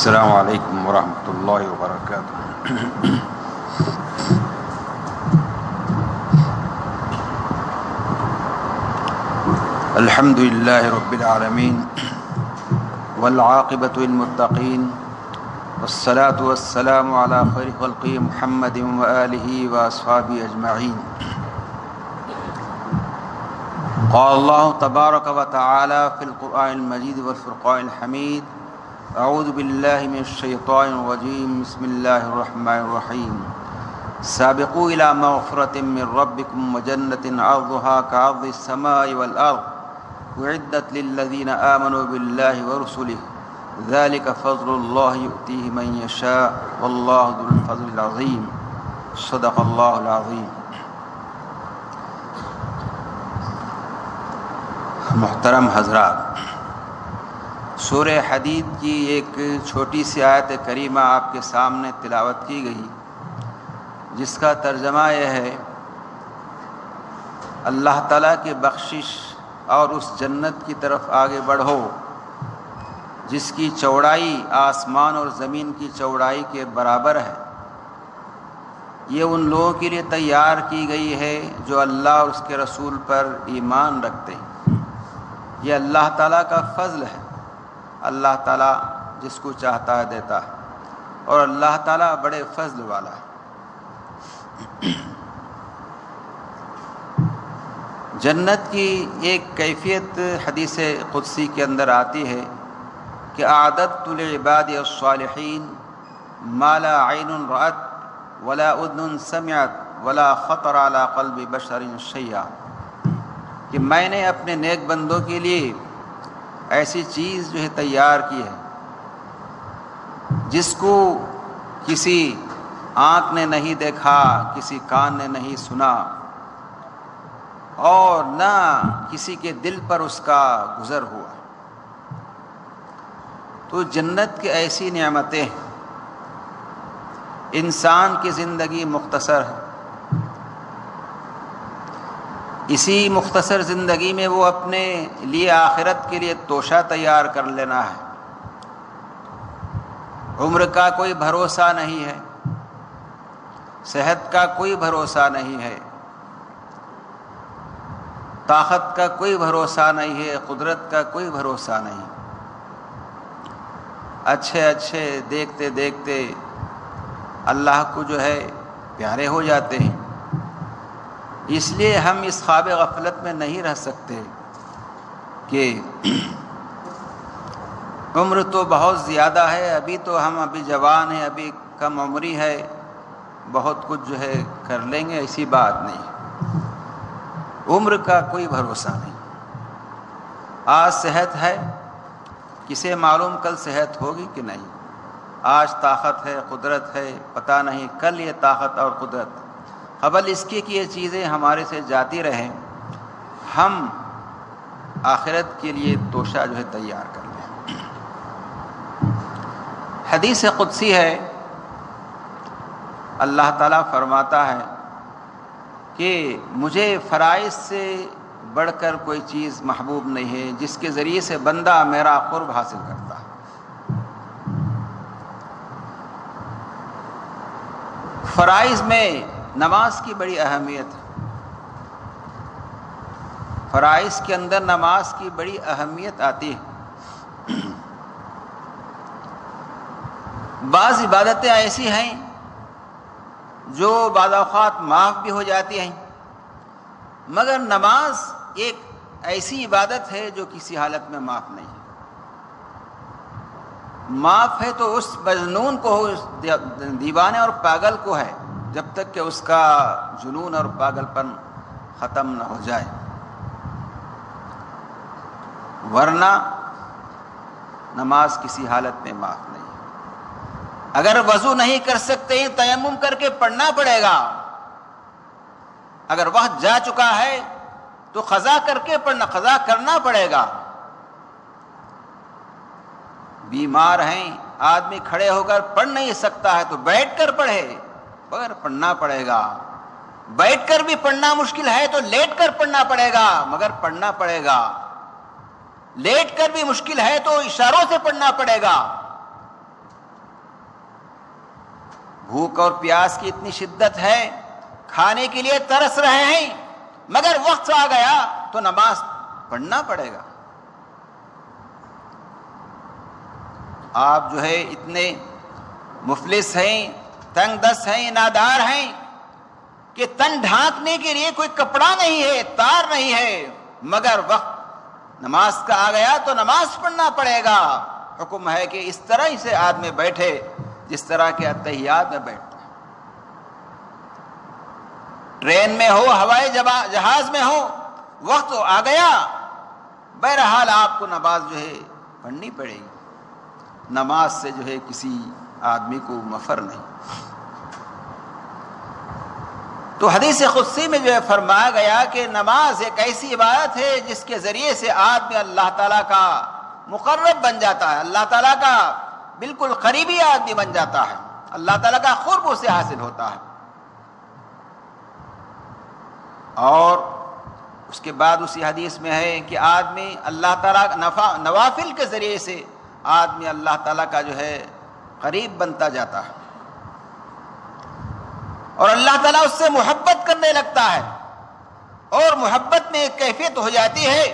السلام علیکم ورحمۃ اللہ وبرکاتہ۔ الحمد للہ رب العالمین والعاقبۃ للمتقین والصلاة والسلام علی خیر خلق محمد وآلہ واصحابہ اجمعین۔ قال اللہ تبارک و تعالی فی القرآن المجید والفرقان الحمید: اعوذ باللہ من الشیطان الرجیم، بسم اللہ الرحمن الرحیم۔ سابقوا الی مغفرۃ من ربکم وجنۃ عرضها كعرض السماء والارض اعدت للذین آمنوا باللہ ورسلہ ذلک فضل اللہ یؤتیہ من یشاء واللہ ذو الفضل العظیم۔ صدق اللہ العظیم۔ محترم حضرات، سورہ حدید کی ایک چھوٹی سی آیت کریمہ آپ کے سامنے تلاوت کی گئی، جس کا ترجمہ یہ ہے: اللہ تعالیٰ کی بخشش اور اس جنت کی طرف آگے بڑھو جس کی چوڑائی آسمان اور زمین کی چوڑائی کے برابر ہے۔ یہ ان لوگوں کے لیے تیار کی گئی ہے جو اللہ اور اس کے رسول پر ایمان رکھتے ہیں۔ یہ اللہ تعالیٰ کا فضل ہے۔ اللہ تعالیٰ جس کو چاہتا ہے دیتا ہے، اور اللہ تعالیٰ بڑے فضل والا ہے۔ جنت کی ایک کیفیت حدیث قدسی کے اندر آتی ہے کہ اعددت لعبادی الصالحین ما لا عین رأت ولا اذن سمعت ولا خطر علی قلب بشر شیئا، کہ میں نے اپنے نیک بندوں کے لیے ایسی چیز جو ہے تیار کی ہے جس کو کسی آنکھ نے نہیں دیکھا، کسی کان نے نہیں سنا، اور نہ کسی کے دل پر اس کا گزر ہوا۔ تو جنت کی ایسی نعمتیں، انسان کی زندگی مختصر ہے، اسی مختصر زندگی میں وہ اپنے لیے آخرت کے لیے توشہ تیار کر لینا ہے۔ عمر کا کوئی بھروسہ نہیں ہے، صحت کا کوئی بھروسہ نہیں ہے، طاقت کا کوئی بھروسہ نہیں ہے، قدرت کا کوئی بھروسہ نہیں۔ اچھے دیکھتے دیکھتے اللہ کو جو ہے پیارے ہو جاتے ہیں۔ اس لیے ہم اس خواب غفلت میں نہیں رہ سکتے کہ عمر تو بہت زیادہ ہے، ابھی جوان ہیں، ابھی کم عمری ہے، بہت کچھ جو ہے کر لیں گے۔ ایسی بات نہیں، عمر کا کوئی بھروسہ نہیں۔ آج صحت ہے، کسے معلوم کل صحت ہوگی کہ نہیں۔ آج طاقت ہے، قدرت ہے، پتہ نہیں کل یہ طاقت اور قدرت، قبل اس کی کہ یہ چیزیں ہمارے سے جاتی رہیں، ہم آخرت کے لیے توشہ جو ہے تیار کر لیں۔ حدیث قدسی ہے، اللہ تعالیٰ فرماتا ہے کہ مجھے فرائض سے بڑھ کر کوئی چیز محبوب نہیں ہے جس کے ذریعے سے بندہ میرا قرب حاصل کرتا ہے۔ فرائض میں نماز کی بڑی اہمیت ہے، فرائض کے اندر نماز کی بڑی اہمیت آتی ہے۔ بعض عبادتیں ایسی ہیں جو بعض اوقات معاف بھی ہو جاتی ہیں، مگر نماز ایک ایسی عبادت ہے جو کسی حالت میں معاف نہیں ہے۔ معاف ہے تو اس مجنون کو ہو، اس دیوانے اور پاگل کو ہے، جب تک کہ اس کا جنون اور پاگل پن ختم نہ ہو جائے، ورنہ نماز کسی حالت میں معاف نہیں ہے۔ اگر وضو نہیں کر سکتے ہیں، تیمم کر کے پڑھنا پڑے گا۔ اگر وقت جا چکا ہے تو قضا کر کے پڑھنا، قضا کرنا پڑے گا۔ بیمار ہیں، آدمی کھڑے ہو کر پڑھ نہیں سکتا ہے تو بیٹھ کر پڑھے، مگر پڑھنا پڑے گا۔ بیٹھ کر بھی پڑھنا مشکل ہے تو لیٹ کر پڑھنا پڑے گا، مگر پڑھنا پڑے گا۔ لیٹ کر بھی مشکل ہے تو اشاروں سے پڑھنا پڑے گا۔ بھوک اور پیاس کی اتنی شدت ہے، کھانے کے لیے ترس رہے ہیں، مگر وقت آ گیا تو نماز پڑھنا پڑے گا۔ آپ جو ہے اتنے مفلس ہیں، تنگ دست ہیں، نادار ہیں کہ تن ڈھانکنے کے لیے کوئی کپڑا نہیں ہے، تار نہیں ہے، مگر وقت نماز کا آ گیا تو نماز پڑھنا پڑے گا۔ حکم ہے کہ اس طرح ہی سے آدمی بیٹھے جس طرح کے اتحیات میں بیٹھتے ہیں، ٹرین میں ہو، ہوائی جہاز میں ہو، وقت آ گیا، بہرحال آپ کو نماز جو ہے پڑھنی پڑے گی۔ نماز سے جو ہے کسی آدمی کو مفر نہیں۔ تو حدیث قدسی میں جو ہے فرمایا گیا کہ نماز ایک ایسی عبادت ہے جس کے ذریعے سے آدمی اللہ تعالیٰ کا مقرب بن جاتا ہے، اللہ تعالیٰ کا بالکل قریبی آدمی بن جاتا ہے، اللہ تعالیٰ کا قرب اسے حاصل ہوتا ہے۔ اور اس کے بعد اسی حدیث میں ہے کہ آدمی اللہ تعالیٰ نوافل کے ذریعے سے آدمی اللہ تعالیٰ کا جو ہے قریب بنتا جاتا ہے، اور اللہ تعالیٰ اس سے محبت کرنے لگتا ہے، اور محبت میں ایک کیفیت ہو جاتی ہے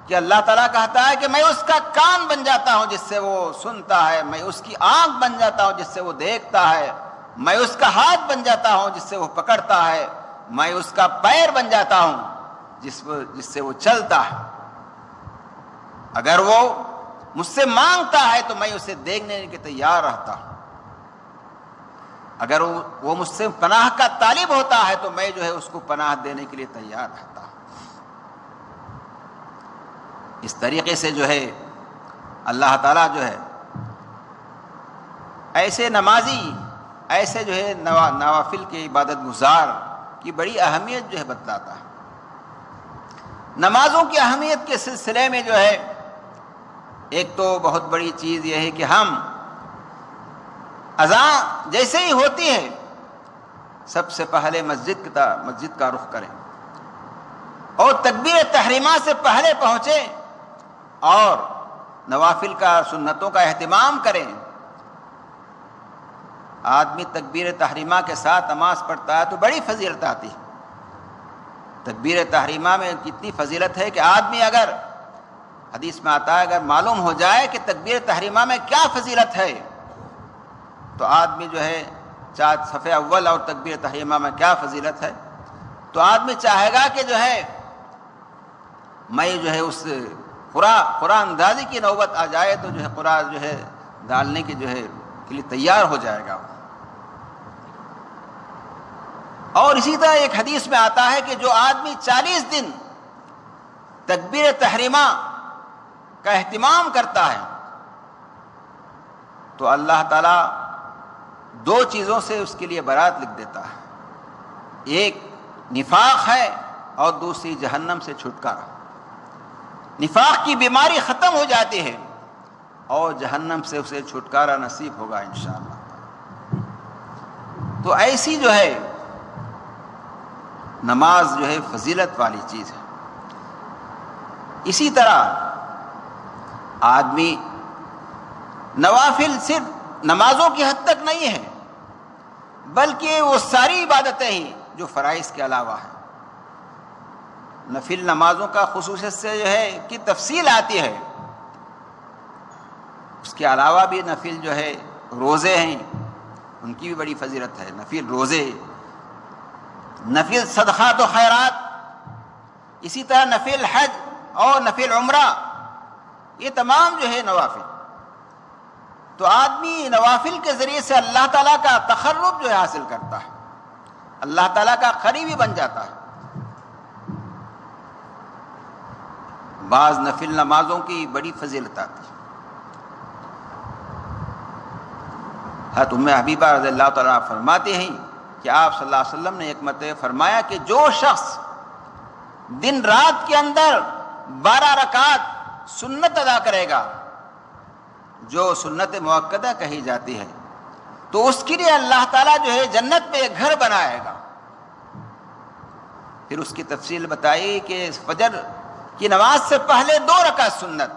کہ اللہ تعالیٰ کہتا ہے کہ میں اس کا کان بن جاتا ہوں جس سے وہ سنتا ہے، میں اس کی آنکھ بن جاتا ہوں جس سے وہ دیکھتا ہے، میں اس کا ہاتھ بن جاتا ہوں جس سے وہ پکڑتا ہے، میں اس کا پیر بن جاتا ہوں جس سے وہ چلتا ہے۔ اگر وہ مجھ سے مانگتا ہے تو میں اسے دینے کے تیار رہتا ہوں، اگر وہ مجھ سے پناہ کا طالب ہوتا ہے تو میں جو ہے اس کو پناہ دینے کے لیے تیار رہتا ہوں۔ اس طریقے سے جو ہے اللہ تعالیٰ جو ہے ایسے نمازی، ایسے جو ہے نوافل کے عبادت گزار کی بڑی اہمیت جو ہے بتلاتا ہے۔ نمازوں کی اہمیت کے سلسلے میں جو ہے ایک تو بہت بڑی چیز یہ ہے کہ ہم اذان جیسے ہی ہوتی ہے سب سے پہلے مسجد کا رخ کریں، اور تکبیر تحریمہ سے پہلے پہنچے اور نوافل کا، سنتوں کا اہتمام کریں۔ آدمی تکبیر تحریمہ کے ساتھ نماز پڑھتا ہے تو بڑی فضیلت آتی ہے۔ تکبیر تحریمہ میں کتنی فضیلت ہے کہ آدمی اگر، حدیث میں آتا ہے، اگر معلوم ہو جائے کہ تکبیر تحریمہ میں کیا فضیلت ہے تو آدمی جو ہے صف اول اور تکبیر تحریمہ میں کیا فضیلت ہے تو آدمی چاہے گا کہ جو ہے میں جو ہے اس قرآن اندازی کی نوبت آ جائے تو جو ہے قرآن جو ہے ڈالنے کے جو ہے کے لیے تیار ہو جائے گا۔ اور اسی طرح ایک حدیث میں آتا ہے کہ جو آدمی 40 دن تکبیر تحریمہ کا اہتمام کرتا ہے تو اللہ تعالیٰ 2 چیزوں سے اس کے لیے برات لکھ دیتا ہے، ایک نفاق ہے اور دوسری جہنم سے چھٹکارا۔ نفاق کی بیماری ختم ہو جاتی ہے اور جہنم سے اسے چھٹکارا نصیب ہوگا انشاءاللہ۔ تو ایسی جو ہے نماز جو ہے فضیلت والی چیز ہے۔ اسی طرح آدمی نوافل صرف نمازوں کی حد تک نہیں ہے بلکہ وہ ساری عبادتیں ہی جو فرائض کے علاوہ ہیں۔ نفل نمازوں کا خصوصیت سے جو ہے کہ تفصیل آتی ہے، اس کے علاوہ بھی نفل جو ہے روزے ہیں، ان کی بھی بڑی فضیلت ہے۔ نفل روزے، نفل صدقات و خیرات، اسی طرح نفل حج اور نفل عمرہ، یہ تمام جو ہے نوافل۔ تو آدمی نوافل کے ذریعے سے اللہ تعالیٰ کا تقرب جو ہے حاصل کرتا ہے، اللہ تعالیٰ کا قریبی بن جاتا ہے۔ بعض نفل نمازوں کی بڑی فضیلت آتی ہے۔ حضرت ام حبیبہ رضی اللہ تعالیٰ فرماتے ہیں کہ آپ صلی اللہ علیہ وسلم نے ایک مرتبہ فرمایا کہ جو شخص دن رات کے اندر 12 رکعت سنت ادا کرے گا، جو سنت مؤکدہ کہی جاتی ہے، تو اس کے لیے اللہ تعالیٰ جو ہے جنت میں ایک گھر بنائے گا۔ پھر اس کی تفصیل بتائی کہ فجر کی نماز سے پہلے 2 رکعت سنت،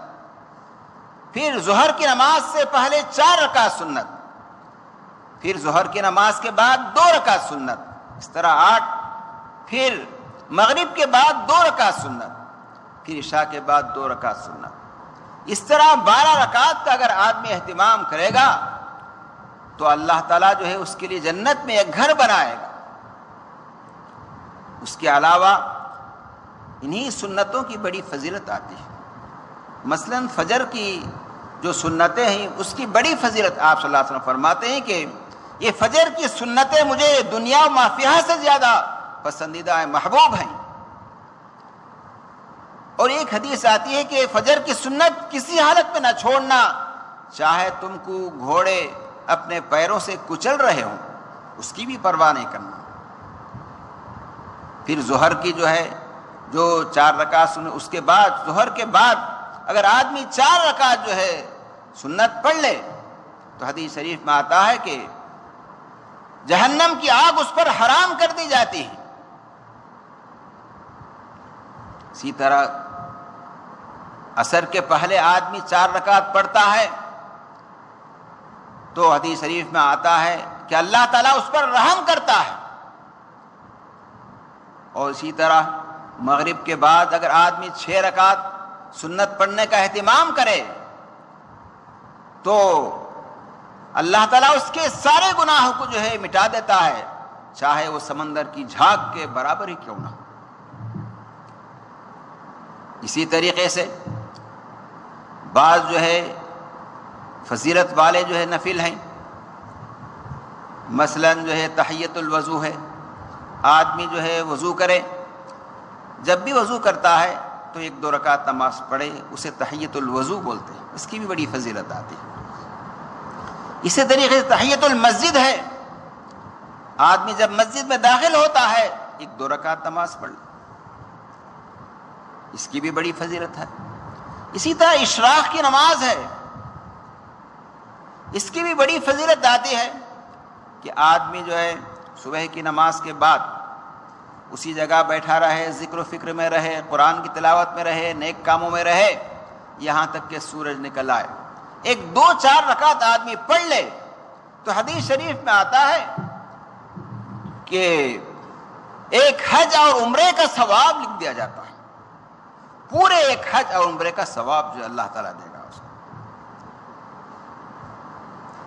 پھر ظہر کی نماز سے پہلے 4 رکعت سنت، پھر ظہر کی نماز کے بعد 2 رکعت سنت، اس طرح 8، پھر مغرب کے بعد 2 رکعت سنت، پھر عشاء کے بعد 2 رکعت سنت، اس طرح 12 رکعت کا اگر آدمی اہتمام کرے گا تو اللہ تعالیٰ جو ہے اس کے لیے جنت میں ایک گھر بنائے گا۔ اس کے علاوہ انہی سنتوں کی بڑی فضیلت آتی ہے۔ مثلا فجر کی جو سنتیں ہیں اس کی بڑی فضیلت آپ صلی اللہ علیہ وسلم فرماتے ہیں کہ یہ فجر کی سنتیں مجھے دنیا و ما فیہا سے زیادہ پسندیدہ ہیں، محبوب ہیں۔ اور ایک حدیث آتی ہے کہ فجر کی سنت کسی حالت میں نہ چھوڑنا، چاہے تم کو گھوڑے اپنے پیروں سے کچل رہے ہوں، اس کی بھی پرواہ نہیں کرنا۔ پھر ظہر کی جو ہے جو 4 رکعت سنت، اس کے بعد ظہر کے بعد اگر آدمی 4 رکعت جو ہے سنت پڑھ لے تو حدیث شریف میں آتا ہے کہ جہنم کی آگ اس پر حرام کر دی جاتی ہے۔ اسی طرح عصر کے پہلے آدمی 4 رکعت پڑھتا ہے تو حدیث شریف میں آتا ہے کہ اللہ تعالیٰ اس پر رحم کرتا ہے۔ اور اسی طرح مغرب کے بعد اگر آدمی 6 رکعت سنت پڑھنے کا اہتمام کرے تو اللہ تعالیٰ اس کے سارے گناہوں کو جو ہے مٹا دیتا ہے، چاہے وہ سمندر کی جھاگ کے برابر ہی کیوں نہ ہو۔ اسی طریقے سے بعض جو ہے فضیلت والے جو ہے نفل ہیں، مثلا جو ہے تحیۃ الوضو ہے، آدمی جو ہے وضو کرے، جب بھی وضو کرتا ہے تو 1-2 رکعت نماز پڑھے، اسے تحیۃ الوضو بولتے ہیں، اس کی بھی بڑی فضیلت آتی ہے۔ اسی طریقے سے تحیۃ المسجد ہے، آدمی جب مسجد میں داخل ہوتا ہے 1-2 رکعت نماز پڑھ لے، اس کی بھی بڑی فضیلت ہے۔ اسی طرح اشراق کی نماز ہے، اس کی بھی بڑی فضیلت آتی ہے کہ آدمی جو ہے صبح کی نماز کے بعد اسی جگہ بیٹھا رہے، ذکر و فکر میں رہے، قرآن کی تلاوت میں رہے، نیک کاموں میں رہے، یہاں تک کہ سورج نکل آئے۔ 1-2-4 رکعت آدمی پڑھ لے تو حدیث شریف میں آتا ہے کہ ایک حج اور عمرے کا ثواب لکھ دیا جاتا ہے، پورے ایک حج اور عمرے کا ثواب جو اللہ تعالیٰ دے گا اس کو۔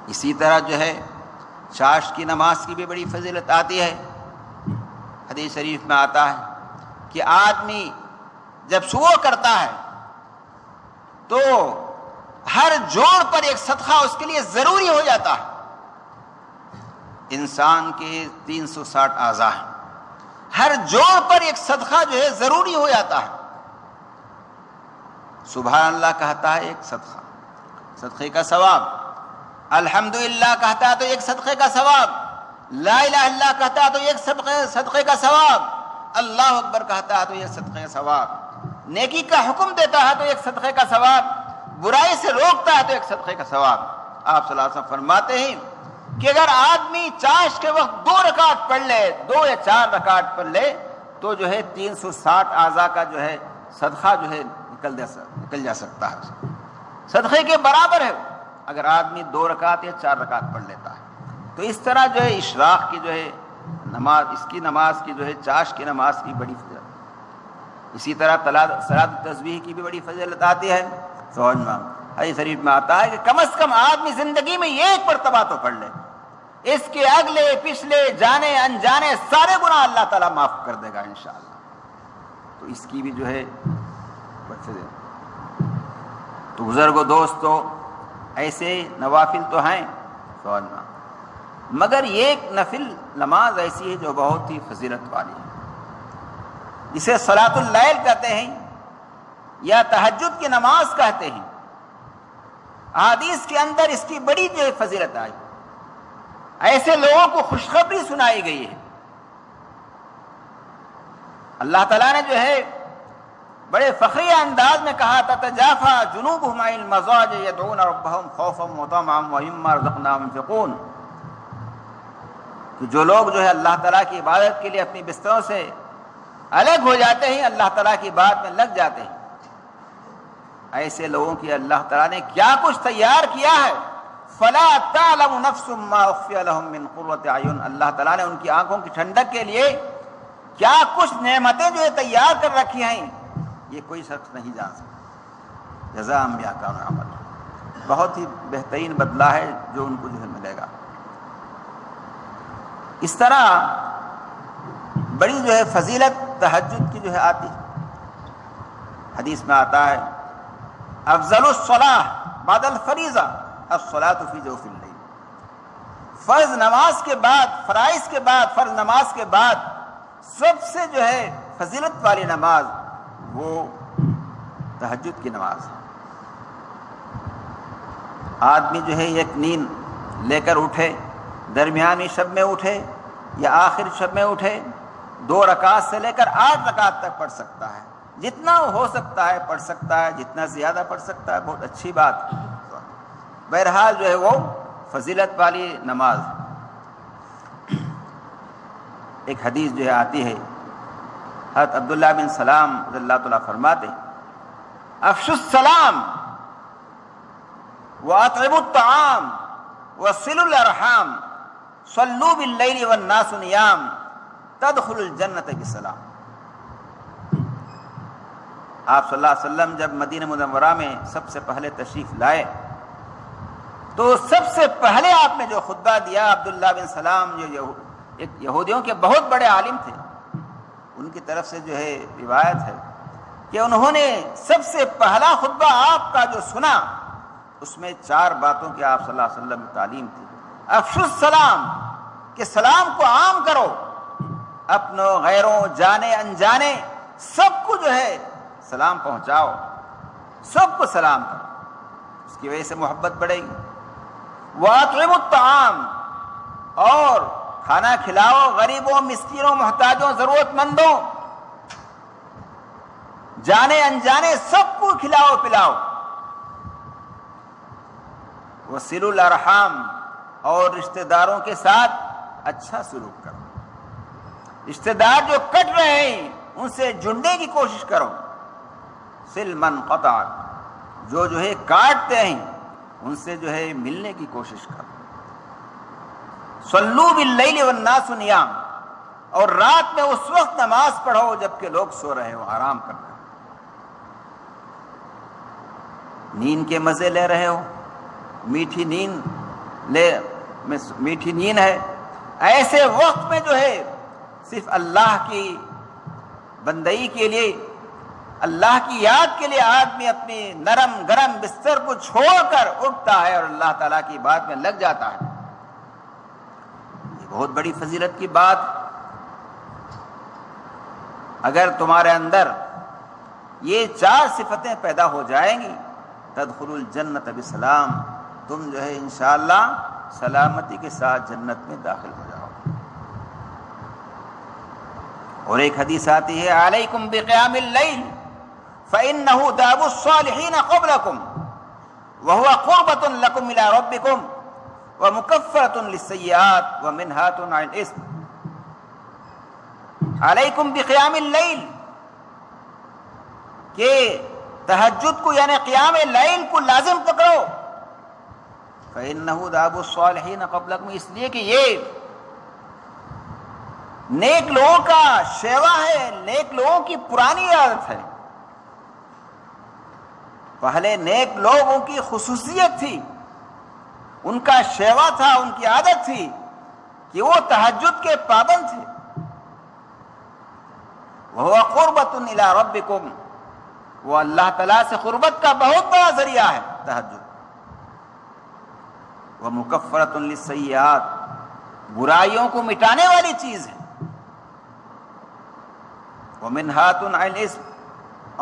اسی طرح جو ہے چاشت کی نماز کی بھی بڑی فضیلت آتی ہے۔ حدیث شریف میں آتا ہے کہ آدمی جب صبح کرتا ہے تو ہر جوڑ پر ایک صدقہ اس کے لیے ضروری ہو جاتا ہے۔ انسان کے 360 اعضاء ہیں، ہر جوڑ پر ایک صدقہ جو ہے ضروری ہو جاتا ہے۔ سبحان اللہ کہتا ہے ایک صدقہ، صدقے کا ثواب، الحمدللہ کہتا ہے تو ایک صدقے کا ثواب، لا الہ الا اللہ کہتا ہے تو ایک صدقے کا ثواب، اللہ اکبر کہتا ہے تو ایک صدقے کا ثواب، نیکی کا حکم دیتا ہے تو ایک صدقے کا ثواب، برائی سے روکتا ہے تو ایک صدقے کا ثواب۔ آپ صلی اللہ علیہ وسلم فرماتے ہیں کہ اگر آدمی چاشت کے وقت 2 رکعت پڑھ لے، 2 یا 4 رکعت پڑھ لے تو جو ہے 360 اعضاء کا جو ہے صدقہ جو ہے نکل جا سکتا ہے، صدقے کے برابر ہے اگر آدمی 2 رکعت یا 4 رکعت پڑھ لیتا ہے۔ تو اس طرح جو ہے اشراق کی جو ہے نماز، اس کی نماز کی جو ہے چاشت کی نماز کی بڑی فضیلت۔ اسی طرح صلاۃ التسبیح کی بھی بڑی فضیلت آتی ہے۔ حدیث شریف میں آتا ہے کہ کم از کم آدمی زندگی میں 1 مرتبہ تو پڑھ لے، اس کے اگلے پچھلے جانے انجانے سارے گناہ اللہ تعالیٰ معاف کر دے گا انشاءاللہ۔ تو اس کی بھی جو ہے بڑی فضیلت۔ تو بزرگوں دوستو، ایسے نوافل تو ہیں مگر یہ ایک نفل نماز ایسی ہے جو بہت ہی فضیلت والی ہے، جسے صلاۃ اللیل کہتے ہیں یا تہجد کی نماز کہتے ہیں۔ احادیث کے اندر اس کی بڑی جو فضیلت آئی، ایسے لوگوں کو خوشخبری سنائی گئی ہے۔ اللہ تعالیٰ نے جو ہے بڑے فخری انداز میں کہا تتجافى جنوبهم عن المضاجع يدعون ربهم خوفا وطمعا ومما رزقناهم ينفقون، کہ جو لوگ جو ہے اللہ تعالیٰ کی عبادت کے لیے اپنی بستروں سے الگ ہو جاتے ہیں، اللہ تعالیٰ کی بات میں لگ جاتے ہیں، ایسے لوگوں کی اللہ تعالیٰ نے کیا کچھ تیار کیا ہے، فلا تعلم نفس ما اخفی لهم من قرۃ اعین، اللہ تعالیٰ نے ان کی آنکھوں کی ٹھنڈک کے لیے کیا کچھ نعمتیں جو ہے تیار کر رکھی ہیں، یہ کوئی شخص نہیں جان سکتا۔ جزاء بما كانوا يعملون، بہت ہی بہترین بدلہ ہے جو ان کو جو ہے ملے گا۔ اس طرح بڑی جو ہے فضیلت تہجد کی جو ہے آتی ہے، حدیث میں آتا ہے افضل الصلاۃ بعد الفریضہ الصلاۃ فی جوف اللیل، فرض نماز کے بعد، فرائض کے بعد، فرض نماز کے بعد سب سے جو ہے فضیلت والی نماز وہ تہجد کی نماز ہے۔ آدمی جو ہے ایک نیند لے کر اٹھے، درمیانی شب میں اٹھے یا آخر شب میں اٹھے، 2 رکعت سے لے کر 8 رکعت تک پڑھ سکتا ہے، جتنا ہو سکتا ہے پڑھ سکتا ہے، جتنا زیادہ پڑھ سکتا ہے بہت اچھی بات ہے۔ بہرحال جو ہے وہ فضیلت والی نماز۔ ایک حدیث جو ہے آتی ہے، حضرت عبداللہ بن سلام رضی اللہ تعالیٰ فرماتے افشوا السلام وَأَطْعِمُوا الطَّعَامَ وَصِلُوا الْأَرْحَامَ صَلُّوا بِاللَّيْلِ وَالنَّاسُ نِيَامٌ تَدْخُلُوا الْجَنَّةَ بِالسَّلَامِ۔ آپ صلی اللہ علیہ وسلم جب مدینہ منورہ میں سب سے پہلے تشریف لائے تو سب سے پہلے آپ نے جو خطبہ دیا، عبداللہ بن سلام جو ایک یہودیوں کے بہت بڑے عالم تھے، ان کی طرف سے جو ہے روایت ہے کہ انہوں نے سب سے پہلا خطبہ آپ کا جو سنا، اس میں 4 باتوں کی آپ صلی اللہ علیہ وسلم کی تعلیم تھی۔ افشوا السلام، کہ سلام کو عام کرو، اپنوں غیروں جانے انجانے سب کو جو ہے سلام پہنچاؤ، سب کو سلام کرو، اس کی وجہ سے محبت بڑھے گی۔ وَأَطْعِمُوا الطَّعَامَ، اور کھانا کھلاؤ غریبوں، مسکینوں، محتاجوں، ضرورت مندوں، جانے انجانے سب کو کھلاؤ پلاؤ۔ وَصِلُوا الْأَرْحَامَ، اور رشتہ داروں کے ساتھ اچھا سلوک کرو، رشتہ دار جو کٹ رہے ہیں ان سے جڑنے کی کوشش کرو۔ صِلْ مَنْ قَطَعَ، جو ہے کاٹتے ہیں ان سے جو ہے ملنے کی کوشش کرو۔ صَلُّوا بِاللَّيْلِ وَالنَّاسُ نِيَامٌ، اور رات میں اس وقت نماز پڑھو جبکہ لوگ سو رہے ہو، آرام کر رہے ہو، نیند کے مزے لے رہے ہو، میٹھی نیند ہے، ایسے وقت میں جو ہے صرف اللہ کی بندگی کے لیے، اللہ کی یاد کے لیے آدمی اپنی نرم گرم بستر کو چھوڑ کر اٹھتا ہے اور اللہ تعالیٰ کی بات میں لگ جاتا ہے۔ یہ بہت بڑی فضیلت کی بات۔ اگر تمہارے اندر یہ 4 صفتیں پیدا ہو جائیں گی، تدخلوا الجنۃ بسلام، تم جو ہے انشاءاللہ سلامتی کے ساتھ جنت میں داخل ہو جاؤ۔ اور ایک حدیث آتی ہے علیکم بقیام اللیل فإنه داب الصالحین قبلکم وهو قربۃ لکم الی ربکم ومکفرۃ للسیئات ومنہاۃ عن الاسم۔ علیکم بقیام اللیل، کہ تہجد کو یعنی قیام لیل کو لازم پکڑو۔ فإنه داب الصالحین قبلکم، اس لیے کہ یہ نیک لوگوں کا شیوا ہے، نیک لوگوں کی پرانی عادت ہے۔ پہلے نیک لوگوں کی خصوصیت تھی، ان کا شیوا تھا، ان کی عادت تھی کہ وہ تہجد کے پابند تھے۔ وَهُوَ قُرْبَةٌ إِلَىٰ رَبِّكُمْ، وہ اللہ تعالیٰ سے قربت کا بہت بڑا ذریعہ ہے تہجد۔ وَمُكَفَّرَةٌ لِلسَّيِّئَاتِ، برائیوں کو مٹانے والی چیز ہے۔ وَمِنْهَاتٌ عَنِ الْإِثْمِ،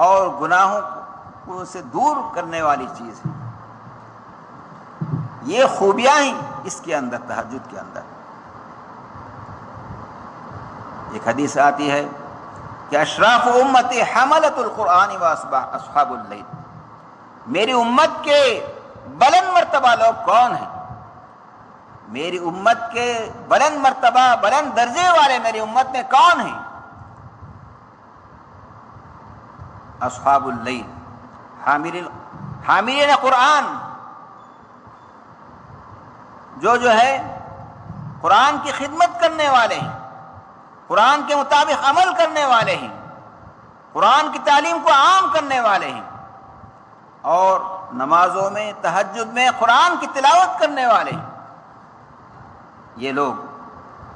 اور گناہوں کو سے دور کرنے والی چیز ہے۔ یہ خوبیاں ہیں اس کے اندر، تہجد کے اندر۔ ایک حدیث آتی ہے کہ اشراف امتی حملۃ القرآن و اصحاب اللیل، میری امت کے بلند مرتبہ لوگ کون ہیں؟ میری امت کے بلند مرتبہ بلند درجے والے میری امت میں کون ہیں؟ اصحاب اللیل، حاملین قرآن، جو ہے قرآن کی خدمت کرنے والے ہیں، قرآن کے مطابق عمل کرنے والے ہیں، قرآن کی تعلیم کو عام کرنے والے ہیں، اور نمازوں میں تہجد میں قرآن کی تلاوت کرنے والے ہیں، یہ لوگ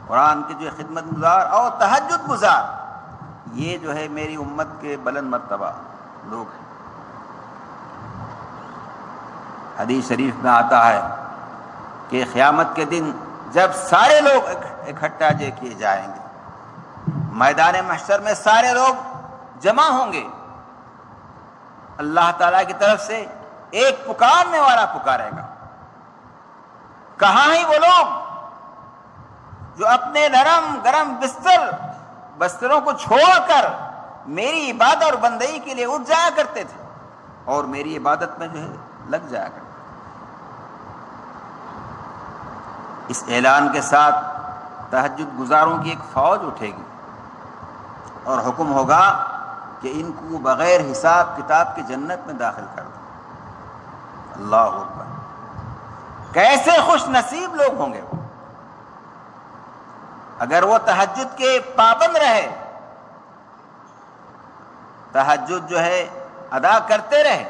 قرآن کے جو خدمت گزار اور تہجد گزار، یہ جو ہے میری امت کے بلند مرتبہ لوگ ہیں۔ حدیث شریف میں آتا ہے کہ قیامت کے دن جب سارے لوگ اکٹھا کیے جائیں گے، میدان محشر میں سارے لوگ جمع ہوں گے، اللہ تعالیٰ کی طرف سے ایک پکارنے والا پکارے گا، کہاں ہیں وہ لوگ جو اپنے نرم گرم بستروں کو چھوڑ کر میری عبادت اور بندگی کے لیے اٹھ جایا کرتے تھے اور میری عبادت میں جو ہے لگ جایا کرتے۔ اس اعلان کے ساتھ تہجد گزاروں کی ایک فوج اٹھے گی اور حکم ہوگا کہ ان کو بغیر حساب کتاب کی جنت میں داخل کر دو۔ اللہ اکبر، کیسے خوش نصیب لوگ ہوں گے وہ، اگر وہ تہجد کے پابند رہے، تہجد جو ہے ادا کرتے رہے،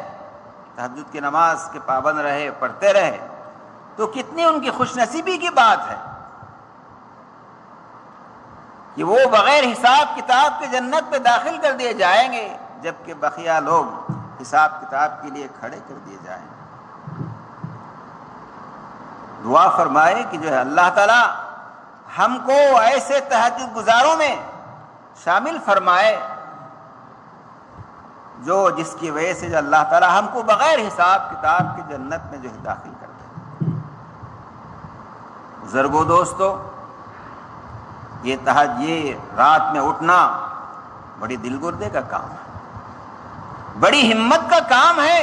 تہجد کی نماز کے پابند رہے، پڑھتے رہے، تو کتنی ان کی خوش نصیبی کی بات ہے کہ وہ بغیر حساب کتاب کے جنت میں داخل کر دیے جائیں گے، جبکہ بقیہ لوگ حساب کتاب کے لیے کھڑے کر دیے جائیں گے۔ دعا فرمائے کہ جو ہے اللہ تعالیٰ ہم کو ایسے تہجد گزاروں میں شامل فرمائے جس کی وجہ سے جو اللہ تعالیٰ ہم کو بغیر حساب کتاب کی جنت میں جو ہے داخل کر دے۔ بزرگوں، دوستو، یہ رات میں اٹھنا بڑی دل گردے کا کام ہے، بڑی ہمت کا کام ہے۔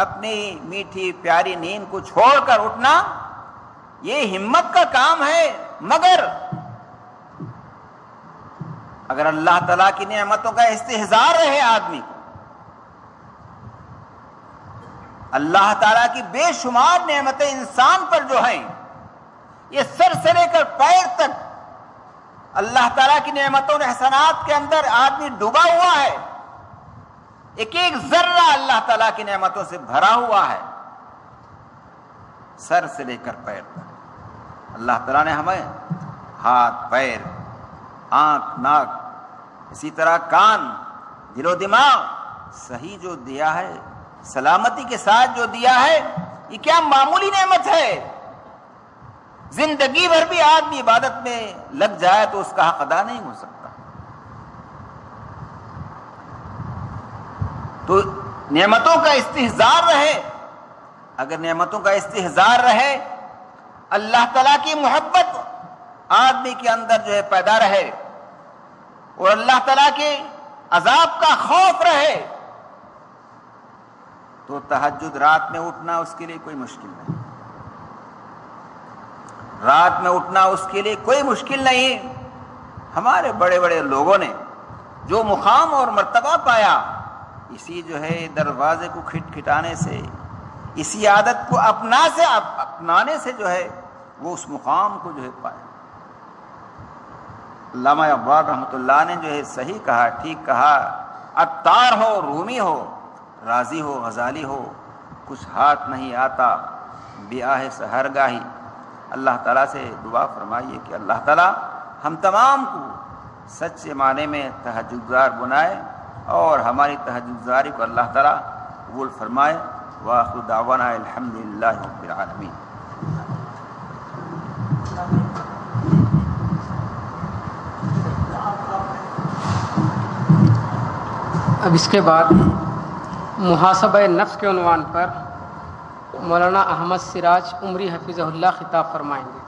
اپنی میٹھی پیاری نیند کو چھوڑ کر اٹھنا یہ ہمت کا کام ہے، مگر اگر اللہ تعالیٰ کی نعمتوں کا استحضار رہے آدمی کو، اللہ تعالیٰ کی بے شمار نعمتیں انسان پر جو ہیں، یہ سر سے لے کر پیر تک اللہ تعالیٰ کی نعمتوں اور احسانات کے اندر آدمی ڈوبا ہوا ہے، ایک ایک ذرہ اللہ تعالیٰ کی نعمتوں سے بھرا ہوا ہے، سر سے لے کر پیر تک۔ اللہ تعالیٰ نے ہمیں ہاتھ، پیر، آنکھ، ناک، اسی طرح کان، دل و دماغ صحیح جو دیا ہے، سلامتی کے ساتھ جو دیا ہے، یہ کیا معمولی نعمت ہے؟ زندگی بھر بھی آدمی عبادت میں لگ جائے تو اس کا حق ادا نہیں ہو سکتا۔ تو نعمتوں کا استحضار رہے، اگر نعمتوں کا استحضار رہے، اللہ تعالیٰ کی محبت آدمی کے اندر جو ہے پیدا رہے، اور اللہ تعالیٰ کے عذاب کا خوف رہے، تو تہجد رات میں اٹھنا اس کے لیے کوئی مشکل نہیں، رات میں اٹھنا اس کے لیے کوئی مشکل نہیں۔ ہمارے بڑے بڑے لوگوں نے جو مقام اور مرتبہ پایا، اسی جو ہے دروازے کو کھٹکھٹانے سے، اسی عادت کو اپنانے سے جو ہے وہ اس مقام کو جو ہے پایا۔ علامہ اقبال رحمۃ اللہ نے جو ہے صحیح کہا، ٹھیک کہا، عطار ہو، رومی ہو، رازی ہو، غزالی ہو، کچھ ہاتھ نہیں آتا بیاہ سحرگاہی۔ اللہ تعالیٰ سے دعا فرمائیے کہ اللہ تعالیٰ ہم تمام کو سچے معنی میں تہجد گزار بنائے اور ہماری تہجد گزاری کو اللہ تعالیٰ قبول فرمائے۔ وآخر دعوانا الحمدللہ رب العالمین۔ اب اس کے بعد محاسبہ نفس کے عنوان پر مولانا احمد سراج عمری حفظہ اللہ خطاب فرمائیں گے۔